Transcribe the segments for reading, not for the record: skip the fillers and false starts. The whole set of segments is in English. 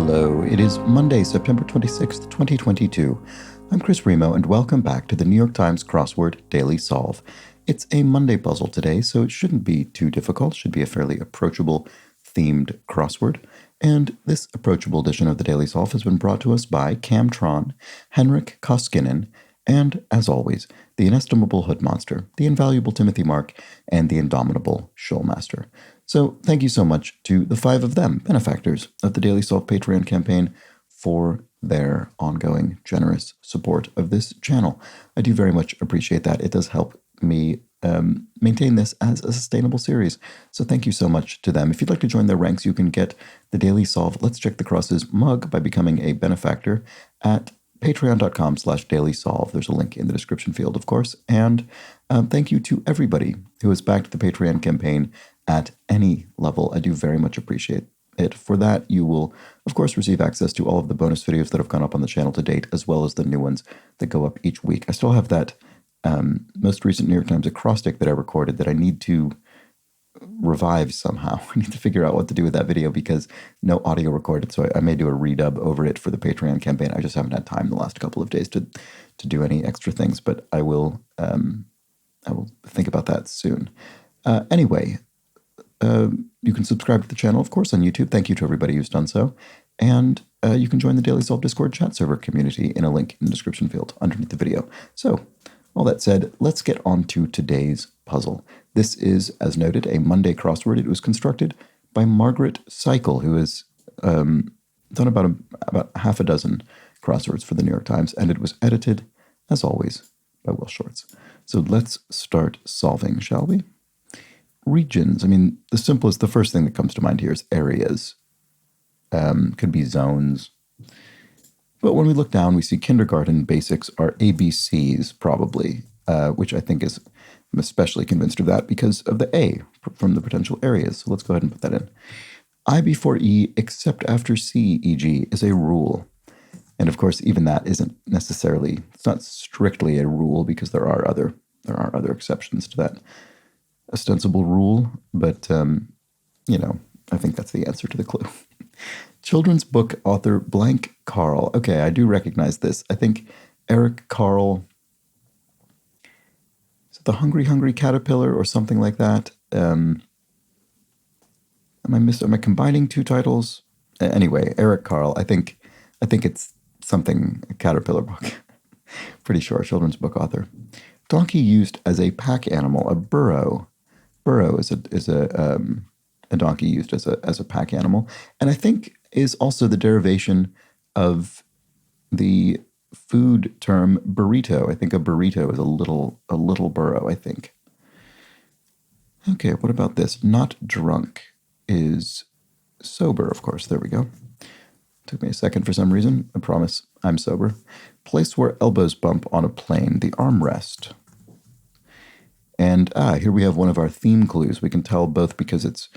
Hello, it is Monday, September 26th, 2022. I'm Chris Remo, and welcome back to the New York Times Crossword Daily Solve. It's a Monday puzzle today, so it shouldn't be too difficult. It should be a fairly approachable, themed crossword. And this approachable edition of the Daily Solve has been brought to us by Camtron, Henrik Koskinen, and, as always, the inestimable Hood Monster, the invaluable Timothy Mark, and the indomitable Shoalmaster. So thank you so much to the five of them, benefactors of the Daily Solve Patreon campaign, for their ongoing generous support of this channel. I do very much appreciate that. It does help me maintain this as a sustainable series. So thank you so much to them. If you'd like to join their ranks, you can get the Daily Solve Let's Check the Crosses mug by becoming a benefactor at patreon.com/dailysolve. There's a link in the description field, of course. And thank you to everybody who has backed the Patreon campaign at any level. I do very much appreciate it. For that, you will, of course, receive access to all of the bonus videos that have gone up on the channel to date, as well as the new ones that go up each week. I still have that most recent New York Times acrostic that I recorded that I need to revive somehow. I need to figure out what to do with that video because no audio recorded, so I may do a redub over it for the Patreon campaign. I just haven't had time the last couple of days to do any extra things, but I will think about that soon. Anyway, you can subscribe to the channel, of course, on YouTube. Thank you to everybody who's done so. And you can join the Daily Solve Discord chat server community in a link in the description field underneath the video. So, all that said, let's get on to today's puzzle. This is, as noted, a Monday crossword. It was constructed by Margaret Cycle, who has done about half a dozen crosswords for the New York Times, and it was edited, as always, by Will Shortz. So let's start solving, shall we? Regions. I mean, the first thing that comes to mind here is areas. Could be zones. But when we look down, we see kindergarten basics are ABCs, probably, which I think I'm especially convinced of that because of the A from the potential areas. So let's go ahead and put that in. I before E except after C, e.g., is a rule. And of course, even that isn't necessarily, it's not strictly a rule because there are other exceptions to that ostensible rule. But, I think that's the answer to the clue. Children's book author blank Carl. Okay, I do recognize this. I think Eric Carl, is it the Hungry Caterpillar or something like that? Am I combining two titles? Anyway, Eric Carl. I think it's something, a caterpillar book. Pretty sure, children's book author. Donkey used as a pack animal, a burro. Burro is a donkey used as a pack animal, and I think is also the derivation of the food term burrito. I think a burrito is a little burro, I think. Okay, what about this? Not drunk is sober, of course. There we go. Took me a second for some reason. I promise I'm sober. Place where elbows bump on a plane, the armrest. And here we have one of our theme clues. We can tell both because it's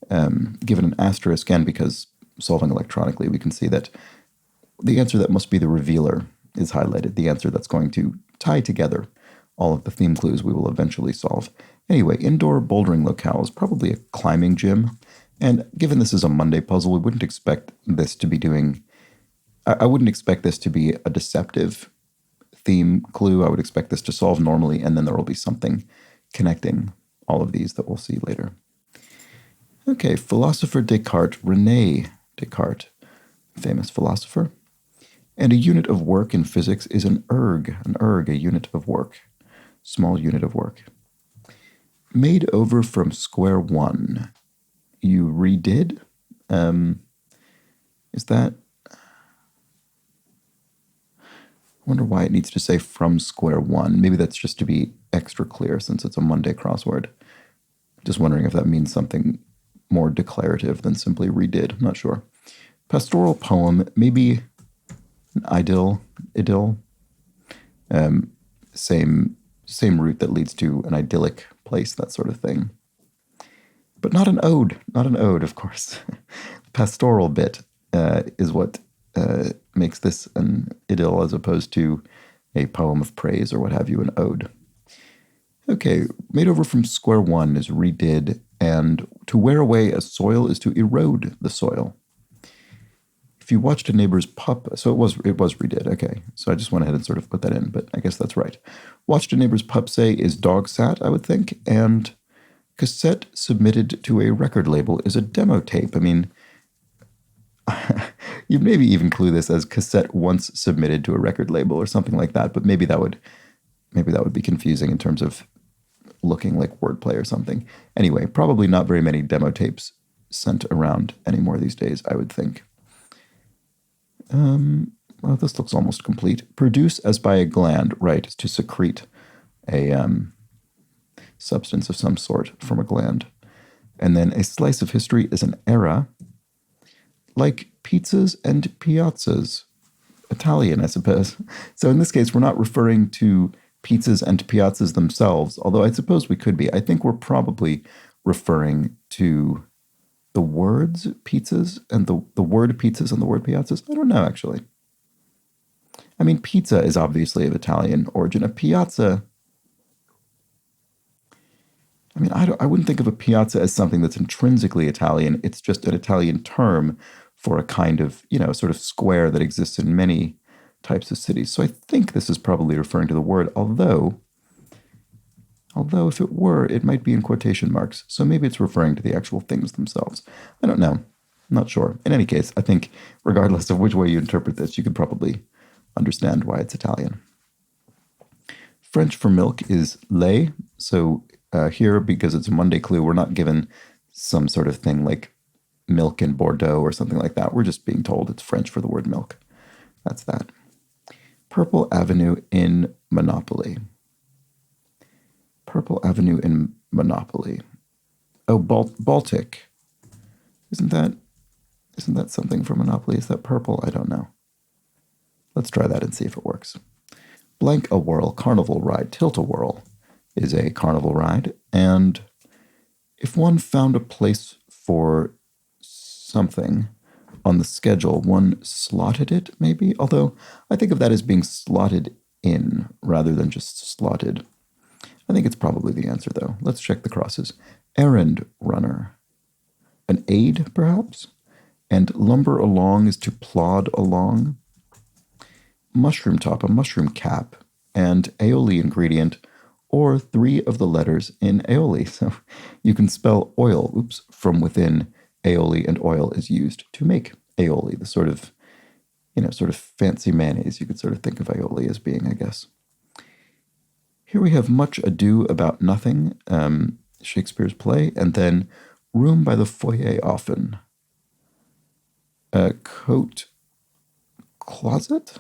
given an asterisk and because solving electronically, we can see that the answer that must be the revealer is highlighted, the answer that's going to tie together all of the theme clues we will eventually solve. Anyway, indoor bouldering locale is probably a climbing gym. And given this is a Monday puzzle, we wouldn't expect this to be I wouldn't expect this to be a deceptive theme clue. I would expect this to solve normally, and then there will be something connecting all of these that we'll see later. Okay, philosopher Descartes, René Descartes, famous philosopher. And a unit of work in physics is an erg, a unit of work, small unit of work. Made over from square one. You redid? Is that? I wonder why it needs to say from square one. Maybe that's just to be extra clear since it's a Monday crossword. Just wondering if that means something more declarative than simply redid. I'm not sure. Pastoral poem, maybe an idyll. Same route that leads to an idyllic place, that sort of thing. But not an ode, of course. The pastoral bit is what makes this an idyll as opposed to a poem of praise or what have you, an ode. Okay, made over from square one is redid, and to wear away a soil is to erode the soil. If If you watched a neighbor's pup, so it was redid. Okay, so I just went ahead and sort of put that in, but I guess that's right. Watched a neighbor's pup say is dog sat, I would think, and cassette submitted to a record label is a demo tape. I mean, you'd maybe even clue this as cassette once submitted to a record label or something like that, but maybe that would be confusing in terms of looking like wordplay or something. Anyway, probably not very many demo tapes sent around anymore these days, I would think. Well, this looks almost complete. Produce as by a gland, right, is to secrete a substance of some sort from a gland. And then a slice of history is an era, like pizzas and piazzas. Italian, I suppose. So in this case, we're not referring to pizzas and piazzas themselves, although I suppose we could be. I think we're probably referring to the words pizzas and the word pizzas and the word piazzas. I don't know, actually. I mean, pizza is obviously of Italian origin. A piazza, I mean, I wouldn't think of a piazza as something that's intrinsically Italian. It's just an Italian term for a kind of, sort of square that exists in many types of cities. So I think this is probably referring to the word, although if it were, it might be in quotation marks. So maybe it's referring to the actual things themselves. I don't know. I'm not sure. In any case, I think regardless of which way you interpret this, you could probably understand why it's Italian. French for milk is lait. So here, because it's a Monday clue, we're not given some sort of thing like milk in Bordeaux or something like that. We're just being told it's French for the word milk. That's that. Purple Avenue in Monopoly. Purple Avenue in Monopoly. Oh, Baltic. Isn't that something for Monopoly? Is that purple? I don't know. Let's try that and see if it works. Blank a Whirl Carnival Ride. Tilt-a-Whirl is a carnival ride, and if one found a place for something on the schedule, one slotted it, maybe? Although I think of that as being slotted in rather than just slotted. I think it's probably the answer, though. Let's check the crosses. Errand runner. An aid, perhaps? And lumber along is to plod along. Mushroom top, a mushroom cap. And aioli ingredient, or three of the letters in aioli. So you can spell oil, from within aioli, and oil is used to make aioli, the sort of fancy mayonnaise. You could sort of think of aioli as being, I guess. Here we have Much Ado About Nothing, Shakespeare's play, and then Room by the Foyer Often. Coat closet?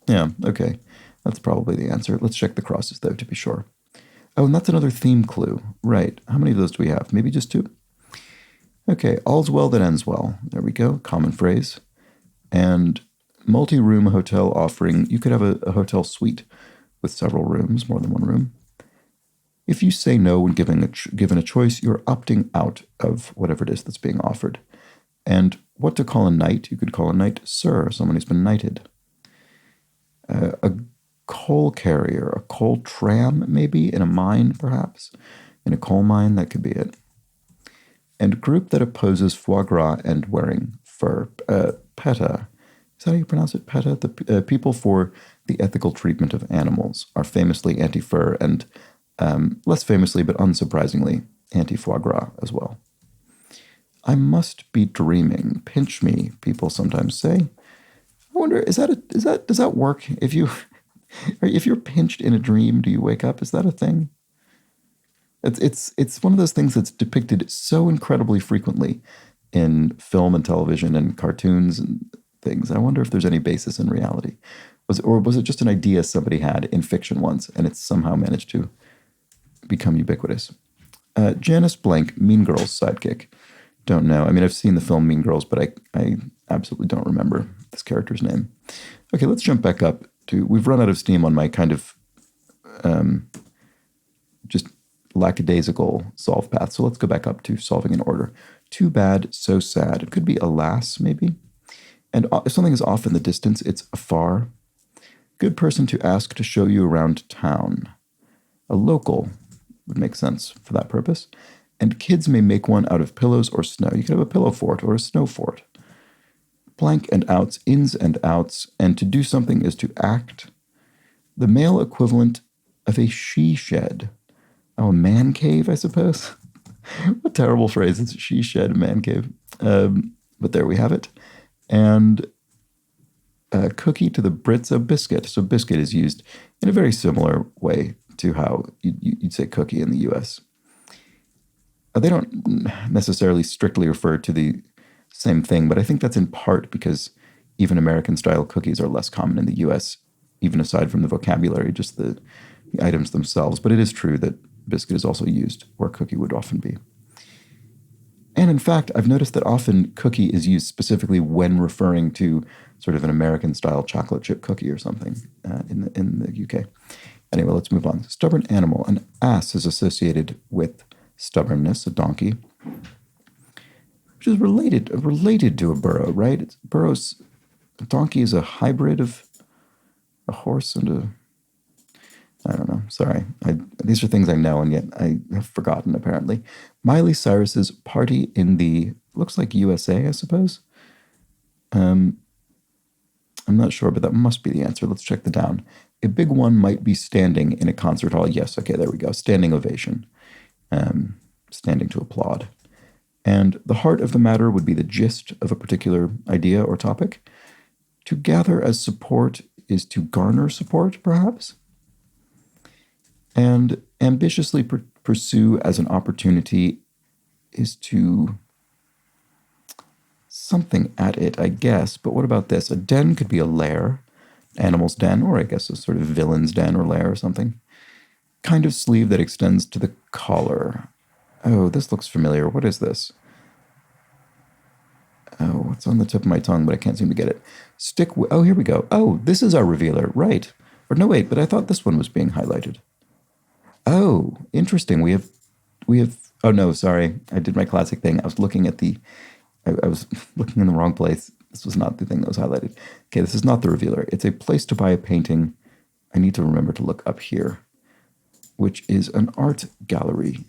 Yeah, okay. That's probably the answer. Let's check the crosses, though, to be sure. Oh, and that's another theme clue. Right. How many of those do we have? Maybe just two? Okay, all's well that ends well. There we go. Common phrase. And multi-room hotel offering. You could have a hotel suite with several rooms, more than one room. If you say no when given a choice, you're opting out of whatever it is that's being offered. And what to call a knight? You could call a knight sir, someone who's been knighted. A coal carrier, a coal tram, maybe, in a mine, perhaps. In a coal mine, that could be it. And group that opposes foie gras and wearing fur. PETA. Is that how you pronounce it? PETA? The people for the ethical treatment of animals are famously anti-fur and, less famously but unsurprisingly, anti-foie gras as well. I must be dreaming. Pinch me, people sometimes say. I wonder, does that work? If you're pinched in a dream, do you wake up? Is that a thing? It's one of those things that's depicted so incredibly frequently in film and television and cartoons and things. I wonder if there's any basis in reality. Was it just an idea somebody had in fiction once, and it's somehow managed to become ubiquitous? Janice Blank, Mean Girls sidekick. Don't know. I mean, I've seen the film Mean Girls, but I absolutely don't remember this character's name. Okay, let's jump back up to... We've run out of steam on my kind of just lackadaisical solve path, so let's go back up to solving in order. Too bad, so sad. It could be alas, maybe. And if something is off in the distance, it's afar. Good person to ask to show you around town. A local would make sense for that purpose. And kids may make one out of pillows or snow. You could have a pillow fort or a snow fort. blank and outs, ins and outs, and to do something is to act. The male equivalent of a she shed. Oh, a man cave, I suppose. What terrible phrase. It's she shed, man cave. But there we have it. And cookie to the Brits, a biscuit. So biscuit is used in a very similar way to how you'd say cookie in the US. They don't necessarily strictly refer to the same thing, but I think that's in part because even American-style cookies are less common in the US, even aside from the vocabulary, just the items themselves. But it is true that biscuit is also used where cookie would often be. And in fact, I've noticed that often cookie is used specifically when referring to sort of an American-style chocolate chip cookie or something in the UK. Anyway, let's move on. Stubborn animal. An ass is associated with stubbornness, a donkey, which is related to a burro, right? A donkey is a hybrid of a horse and I don't know. Sorry. These are things I know, and yet I have forgotten, apparently. Miley Cyrus's party in the, looks like USA, I suppose. I'm not sure, but that must be the answer. Let's check the down. A big one might be standing in a concert hall. Yes, okay, there we go. Standing ovation. Standing to applaud. And the heart of the matter would be the gist of a particular idea or topic. To gather as support is to garner support, perhaps? And ambitiously pursue as an opportunity is to something at it, I guess. But what about this? A den could be a lair, animal's den, or I guess a sort of villain's den or lair or something. Kind of sleeve that extends to the collar. Oh, this looks familiar. What is this? Oh, it's on the tip of my tongue, but I can't seem to get it. Oh, here we go. Oh, this is our revealer, right. Or no, wait, but I thought this one was being highlighted. Oh, interesting. We have, oh no, sorry. I did my classic thing. I was looking at I was looking in the wrong place. This was not the thing that was highlighted. Okay, this is not the revealer. It's a place to buy a painting. I need to remember to look up here, which is an art gallery.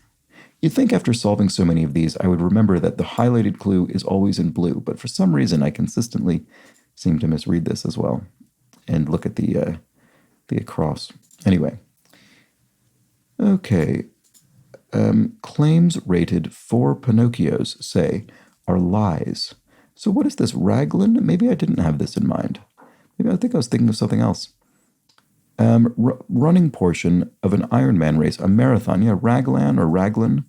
You'd think after solving so many of these, I would remember that the highlighted clue is always in blue, but for some reason I consistently seem to misread this as well and look at the across. Anyway. Okay. Claims rated 4 Pinocchios, say, are lies. So what is this, Raglan? Maybe I didn't have this in mind. Maybe I think I was thinking of something else. Running portion of an Ironman race, a marathon. Yeah, Raglan or Raglan.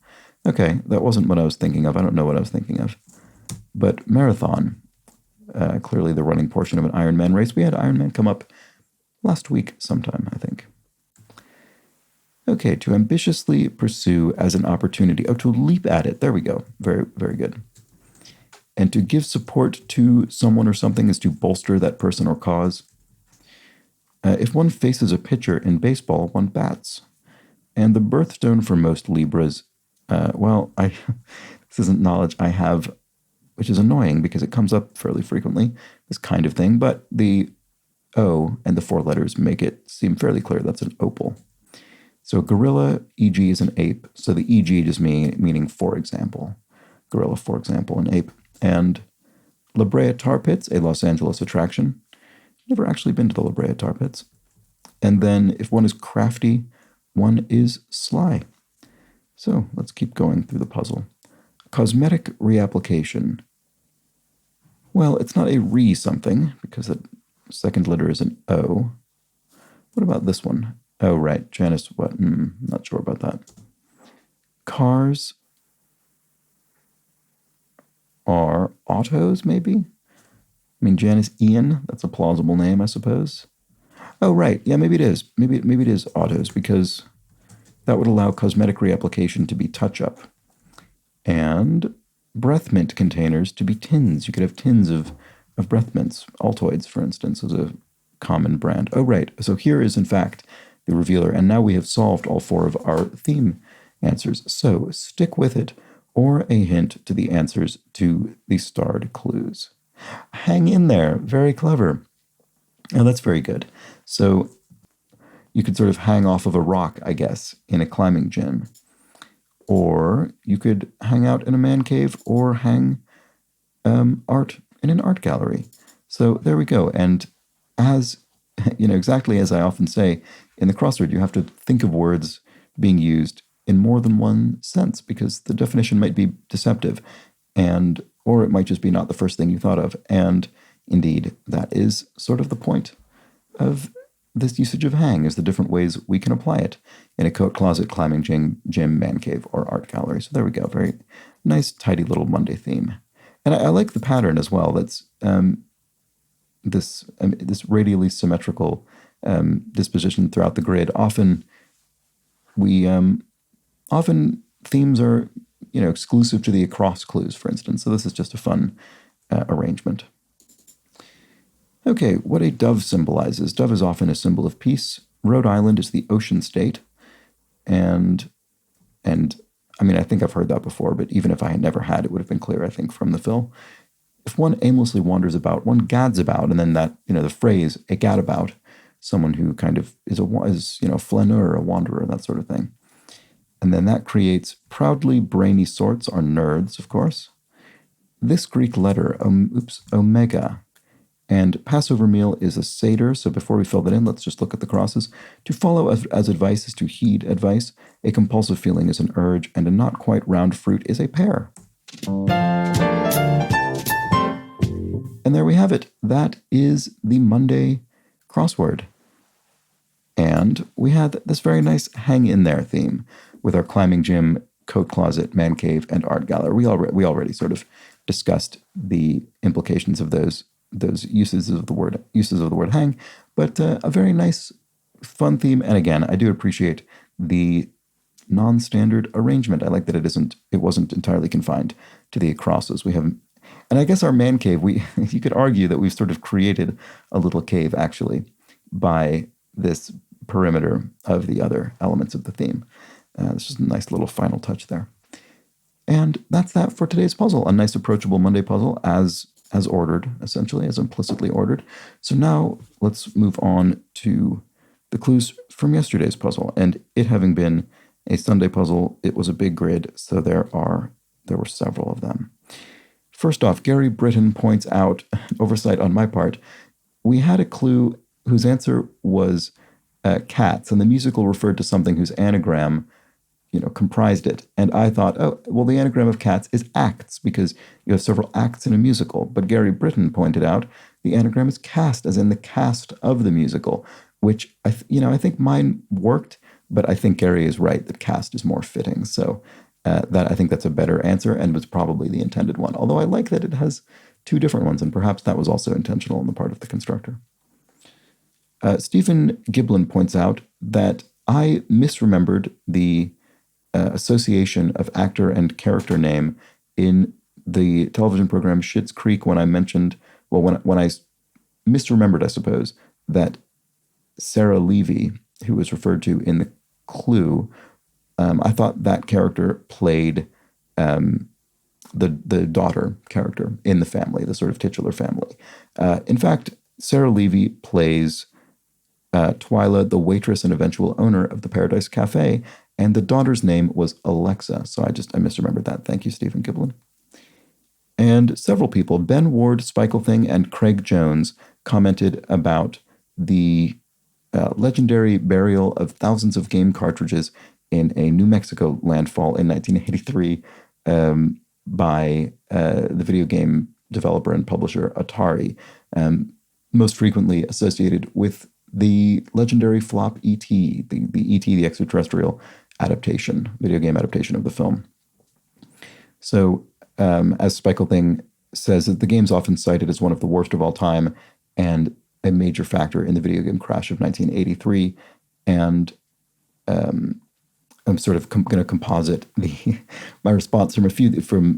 Okay, that wasn't what I was thinking of. I don't know what I was thinking of. But marathon, clearly the running portion of an Ironman race. We had Ironman come up last week sometime, I think. Okay, to ambitiously pursue as an opportunity. Oh, to leap at it. There we go. Very, very good. And to give support to someone or something is to bolster that person or cause. If one faces a pitcher in baseball, one bats. And the birthstone for most Libras, this isn't knowledge I have, which is annoying because it comes up fairly frequently, this kind of thing, but the O and the 4 letters make it seem fairly clear that's an opal. So gorilla, e.g., is an ape, so the e.g. just meaning for example. Gorilla, for example, an ape. And La Brea Tar Pits, a Los Angeles attraction. Never actually been to the La Brea Tar Pits. And then if one is crafty, one is sly. So let's keep going through the puzzle. Cosmetic reapplication. Well, it's not a re-something, because the second letter is an O. What about this one? Oh, right. Janice, what? Not sure about that. Cars are autos, maybe? I mean, Janice Ian, that's a plausible name, I suppose. Oh, right. Yeah, maybe it is. Maybe it is autos, because that would allow cosmetic reapplication to be touch-up. And breath mint containers to be tins. You could have tins of breath mints. Altoids, for instance, is a common brand. Oh, right. So here is, in fact, the revealer. And now we have solved all 4 of our theme answers. So stick with it, or a hint to the answers to the starred clues. Hang in there. Very clever. Oh, that's very good. So you could sort of hang off of a rock, I guess, in a climbing gym. Or you could hang out in a man cave or hang art in an art gallery. So there we go. And as exactly as I often say, in the crossword, you have to think of words being used in more than one sense because the definition might be deceptive, or it might just be not the first thing you thought of. And indeed, that is sort of the point of this usage of hang, is the different ways we can apply it in a coat closet, climbing gym, man cave, or art gallery. So there we go. Very nice, tidy little Monday theme. And I like the pattern as well. That's this radially symmetrical disposition throughout the grid. Often themes are exclusive to the across clues, for instance. So this is just a fun arrangement. Okay, what a dove symbolizes. Dove is often a symbol of peace. Rhode Island is the ocean state, and I mean, I think I've heard that before, but even if I had never had, it would have been clear, I think, from the fill. If one aimlessly wanders about, one gads about, and then that, the phrase, a gadabout, someone who kind of is flaneur, a wanderer, that sort of thing. And then that creates proudly brainy sorts are nerds, of course. This Greek letter, omega, and Passover meal is a Seder, so before we fill that in, let's just look at the crosses. To follow as advice is to heed advice. A compulsive feeling is an urge, and a not quite round fruit is a pear. And there we have it. That is the Monday crossword. And we had this very nice hang in there theme with our climbing gym, coat closet, man cave, and art gallery. We already sort of discussed the implications of those uses of the word hang, but a very nice, fun theme. And again, I do appreciate the non-standard arrangement. I like that it wasn't entirely confined to the crosses. We have, and I guess our man cave, you could argue that we've sort of created a little cave actually by this perimeter of the other elements of the theme. This is a nice little final touch there. And that's that for today's puzzle. A nice approachable Monday puzzle as ordered, essentially, as implicitly ordered. So now let's move on to the clues from yesterday's puzzle. And it having been a Sunday puzzle, it was a big grid, so there were several of them. First off, Gary Britton points out, oversight on my part, we had a clue whose answer was cats, and the musical referred to something whose anagram comprised it. And I thought, oh, well, the anagram of cats is acts because you have several acts in a musical. But Gary Britton pointed out the anagram is cast, as in the cast of the musical, which I think mine worked, but I think Gary is right that cast is more fitting. So I think that's a better answer and was probably the intended one. Although I like that it has two different ones, and perhaps that was also intentional on the part of the constructor. Stephen Giblin points out that I misremembered the association of actor and character name in the television program Schitt's Creek when I mentioned, when I misremembered, I suppose, that Sarah Levy, who was referred to in the clue, I thought that character played the daughter character in the family, the sort of titular family. In fact, Sarah Levy plays Twyla, the waitress and eventual owner of the Paradise Cafe, and the daughter's name was Alexa. So I misremembered that. Thank you, Stephen Giblin. And several people, Ben Ward, Spikething, and Craig Jones, commented about the legendary burial of thousands of game cartridges in a New Mexico landfall in 1983 by the video game developer and publisher Atari, most frequently associated with the legendary flop E.T., the E.T., the extraterrestrial video game adaptation of the film. So, as Spikething says, the game's often cited as one of the worst of all time and a major factor in the video game crash of 1983. And I'm sort of going to composite my response from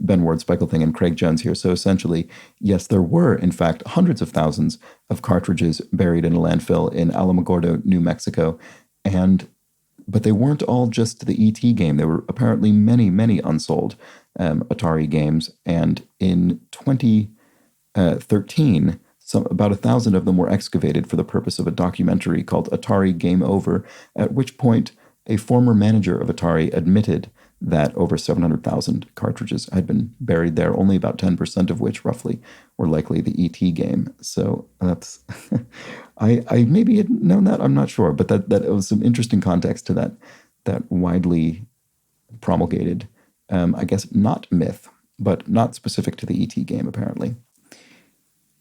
Ben Ward, Spikething, and Craig Jones here. So essentially, yes, there were, in fact, hundreds of thousands of cartridges buried in a landfill in Alamogordo, New Mexico. But they weren't all just the E.T. game. There were apparently many, many unsold Atari games. And in 2013, about 1,000 of them were excavated for the purpose of a documentary called Atari Game Over, at which point a former manager of Atari admitted that over 700,000 cartridges had been buried there, only about 10% of which, roughly, were likely the ET game. So that's, I maybe had known that, I'm not sure, but that was some interesting context to that widely promulgated, I guess, not myth, but not specific to the ET game, apparently.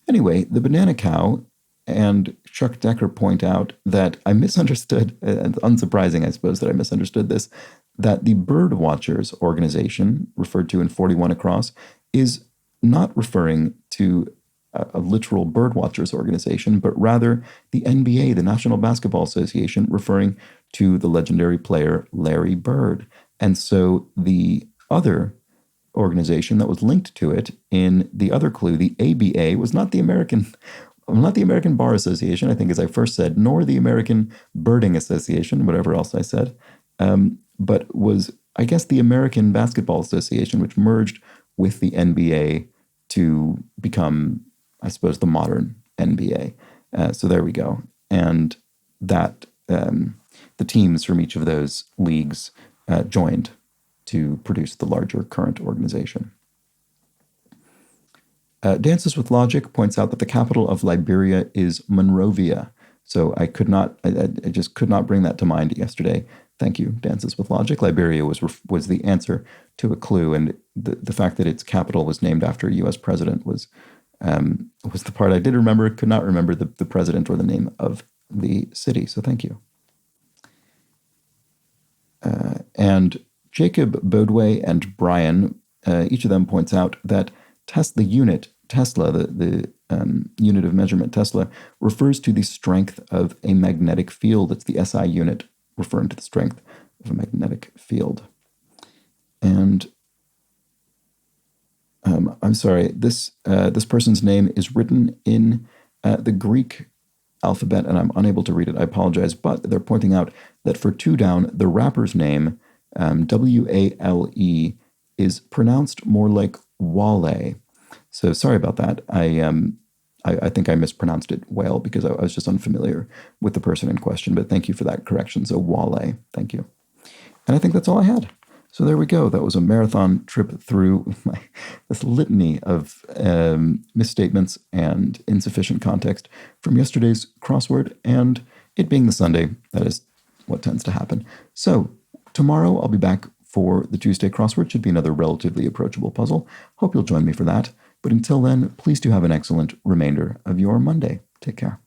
Anyway, the Banana Cow and Chuck Decker point out that I misunderstood, and unsurprising, I suppose, that I misunderstood this, that the Bird Watchers organization, referred to in 41 Across, is not referring to a literal bird watchers organization, but rather the NBA, the National Basketball Association, referring to the legendary player Larry Bird. And so the other organization that was linked to it in the other clue, the ABA, was not the American Bar Association, I think, as I first said, nor the American Birding Association, whatever else I said, but was, I guess, the American Basketball Association, which merged with the NBA to become, I suppose, the modern NBA. So there we go. And that the teams from each of those leagues joined to produce the larger current organization. Dances with Logic points out that the capital of Liberia is Monrovia. So I just could not bring that to mind yesterday. Thank you, Dances with Logic. Liberia was the answer to a clue, and the fact that its capital was named after a U.S. president was the part I did remember. Could not remember the president or the name of the city. So thank you. And Jacob Bodway and Brian, each of them points out that Tesla, the unit of measurement Tesla, refers to the strength of a magnetic field. It's the SI unit referring to the strength of a magnetic field. And I'm sorry, this person's name is written in the Greek alphabet, and I'm unable to read it. I apologize, but they're pointing out that for Two Down, the rapper's name, Wale, is pronounced more like Wale. So sorry about that. I think I mispronounced it whale because I was just unfamiliar with the person in question, but thank you for that correction. So Wale, thank you. And I think that's all I had. So there we go. That was a marathon trip through this litany of misstatements and insufficient context from yesterday's crossword, and it being the Sunday, that is what tends to happen. So tomorrow I'll be back for the Tuesday crossword. Should be another relatively approachable puzzle. Hope you'll join me for that. But until then, please do have an excellent remainder of your Monday. Take care.